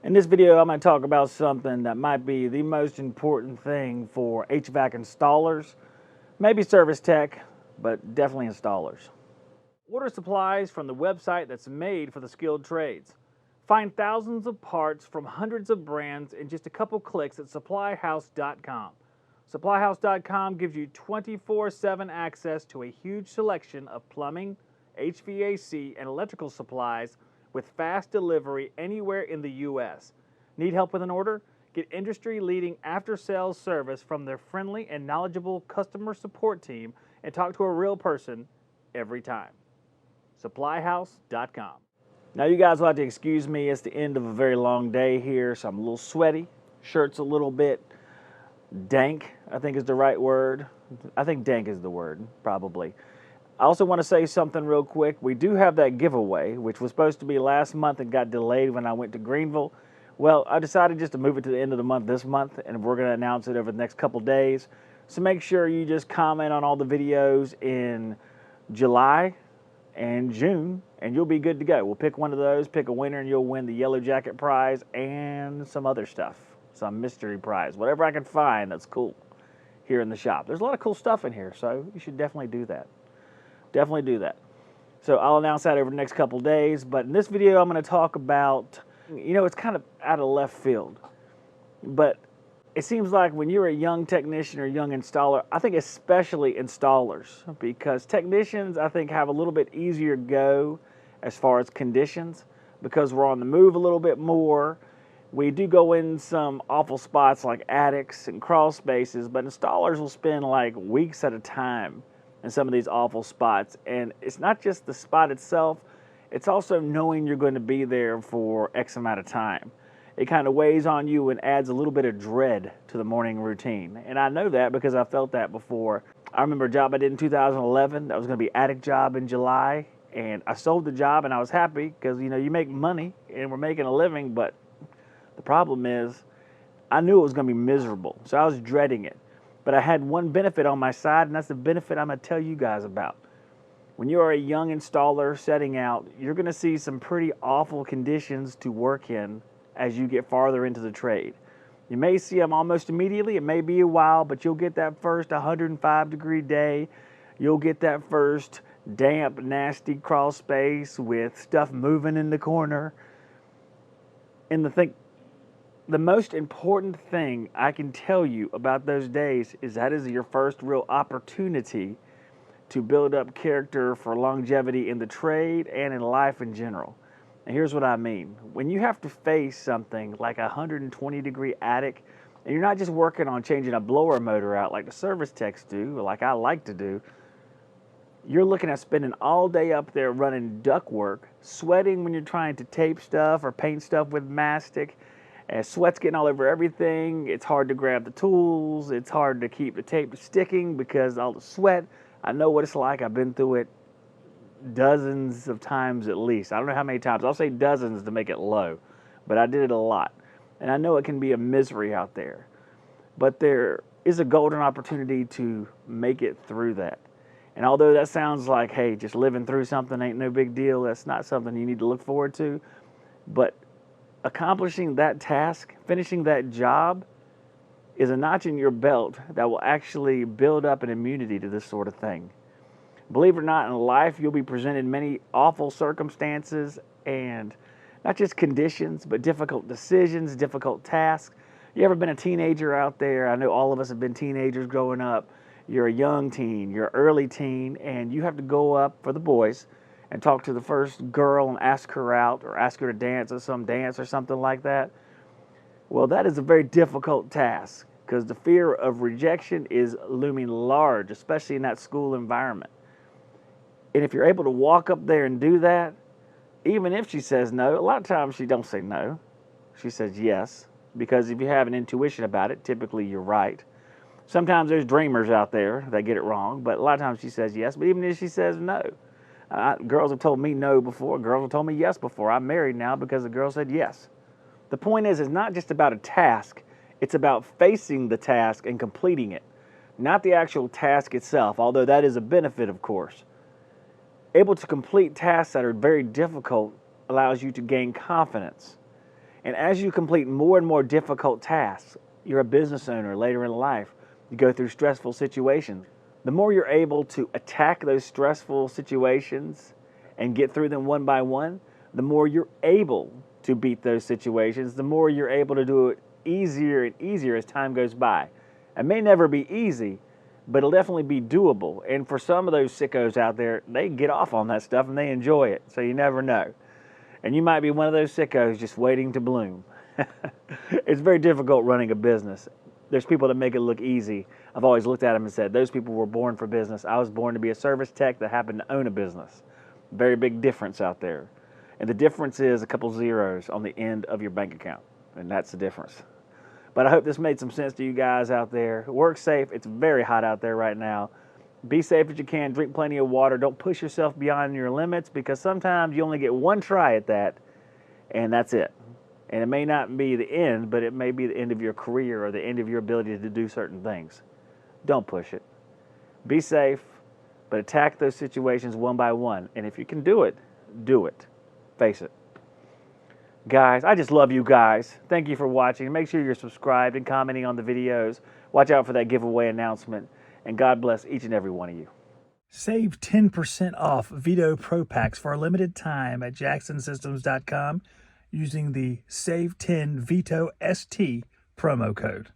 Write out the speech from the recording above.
In this video, I'm going to talk about something that might be the most important thing for HVAC installers, maybe service tech, but definitely installers. Order supplies from the website that's made for the skilled trades. Find thousands of parts from hundreds of brands in just a couple clicks at supplyhouse.com. Supplyhouse.com gives you 24/7 access to a huge selection of plumbing, HVAC, and electrical supplies with fast delivery anywhere in the U.S. Need help with an order? Get industry-leading after-sales service from their friendly and knowledgeable customer support team and talk to a real person every time. Supplyhouse.com. Now you guys will have to excuse me, it's the end of a very long day here, so I'm a little sweaty. Shirt's a little bit dank, I think is the right word. I think dank is the word, probably. I also want to say something real quick. We do have that giveaway, which was supposed to be last month and got delayed when I went to Greenville. Well, I decided just to move it to the end of the month this month, and we're going to announce it over the next couple days. So make sure you just comment on all the videos in July and June, and you'll be good to go. We'll pick one of those, pick a winner, and you'll win the Yellow Jacket prize and some other stuff, some mystery prize, whatever I can find that's cool here in the shop. There's a lot of cool stuff in here, so you should definitely do that. Definitely do that. So I'll announce that over the next couple days. But in this video, I'm going to talk about, it's kind of out of left field. But it seems like when you're a young technician or young installer, I think especially installers, because technicians, I think, have a little bit easier go as far as conditions because we're on the move a little bit more. We do go in some awful spots like attics and crawl spaces, but installers will spend like weeks at a time in some of these awful spots. And it's not just the spot itself, it's also knowing you're going to be there for X amount of time. It kind of weighs on you and adds a little bit of dread to the morning routine. And I know that because I felt that before. I remember a job I did in 2011. That was going to be attic job in July. And I sold the job and I was happy because, you make money and we're making a living. But the problem is I knew it was going to be miserable. So I was dreading it. But I had one benefit on my side, and that's the benefit I'm going to tell you guys about. When you are a young installer setting out, you're going to see some pretty awful conditions to work in as you get farther into the trade. You may see them almost immediately. It may be a while, but you'll get that first 105-degree day. You'll get that first damp, nasty crawl space with stuff moving in the corner. And the most important thing I can tell you about those days is that is your first real opportunity to build up character for longevity in the trade and in life in general. And here's what I mean. When you have to face something like a 120-degree attic, and you're not just working on changing a blower motor out like the service techs do, or like I like to do, you're looking at spending all day up there running duct work, sweating when you're trying to tape stuff or paint stuff with mastic, and sweat's getting all over everything. It's hard to grab the tools. It's hard to keep the tape sticking because all the sweat. I know what it's like. I've been through it dozens of times at least. I don't know how many times. I'll say dozens to make it low, but I did it a lot. And I know it can be a misery out there. But there is a golden opportunity to make it through that. And although that sounds like, hey, just living through something ain't no big deal, that's not something you need to look forward to. But accomplishing that task, finishing that job, is a notch in your belt that will actually build up an immunity to this sort of thing. Believe it or not, in life, you'll be presented many awful circumstances and not just conditions, but difficult decisions, difficult tasks. You ever been a teenager out there? I know all of us have been teenagers growing up. You're a young teen, you're early teen, and you have to go up for the boys and talk to the first girl and ask her out or ask her to dance at some dance or something like that. Well, that is a very difficult task because the fear of rejection is looming large, especially in that school environment. And if you're able to walk up there and do that, even if she says no, a lot of times she don't say no. She says yes, because if you have an intuition about it, typically you're right. Sometimes there's dreamers out there that get it wrong, but a lot of times she says yes. But even if she says no, girls have told me no before. Girls have told me yes before. I'm married now because the girl said yes. The point is, it's not just about a task. It's about facing the task and completing it, not the actual task itself, although that is a benefit, of course. Able to complete tasks that are very difficult allows you to gain confidence. And as you complete more and more difficult tasks, you're a business owner later in life, you go through stressful situations. The more you're able to attack those stressful situations and get through them one by one, the more you're able to beat those situations, the more you're able to do it easier and easier as time goes by. It may never be easy, but it'll definitely be doable. And for some of those sickos out there, they get off on that stuff and they enjoy it, so you never know. And you might be one of those sickos just waiting to bloom. It's very difficult running a business. There's people that make it look easy. I've always looked at them and said, those people were born for business. I was born to be a service tech that happened to own a business. Very big difference out there. And the difference is a couple zeros on the end of your bank account. And that's the difference. But I hope this made some sense to you guys out there. Work safe. It's very hot out there right now. Be safe as you can. Drink plenty of water. Don't push yourself beyond your limits, because sometimes you only get one try at that, and that's it. And it may not be the end, but it may be the end of your career or the end of your ability to do certain things. Don't push it. Be safe, but attack those situations one by one. And if you can do it, do it. Face it. Guys, I just love you guys. Thank you for watching. Make sure you're subscribed and commenting on the videos. Watch out for that giveaway announcement. And God bless each and every one of you. Save 10% off Vito Pro Packs for a limited time at jacksonsystems.com using the Save 10 Vito ST promo code.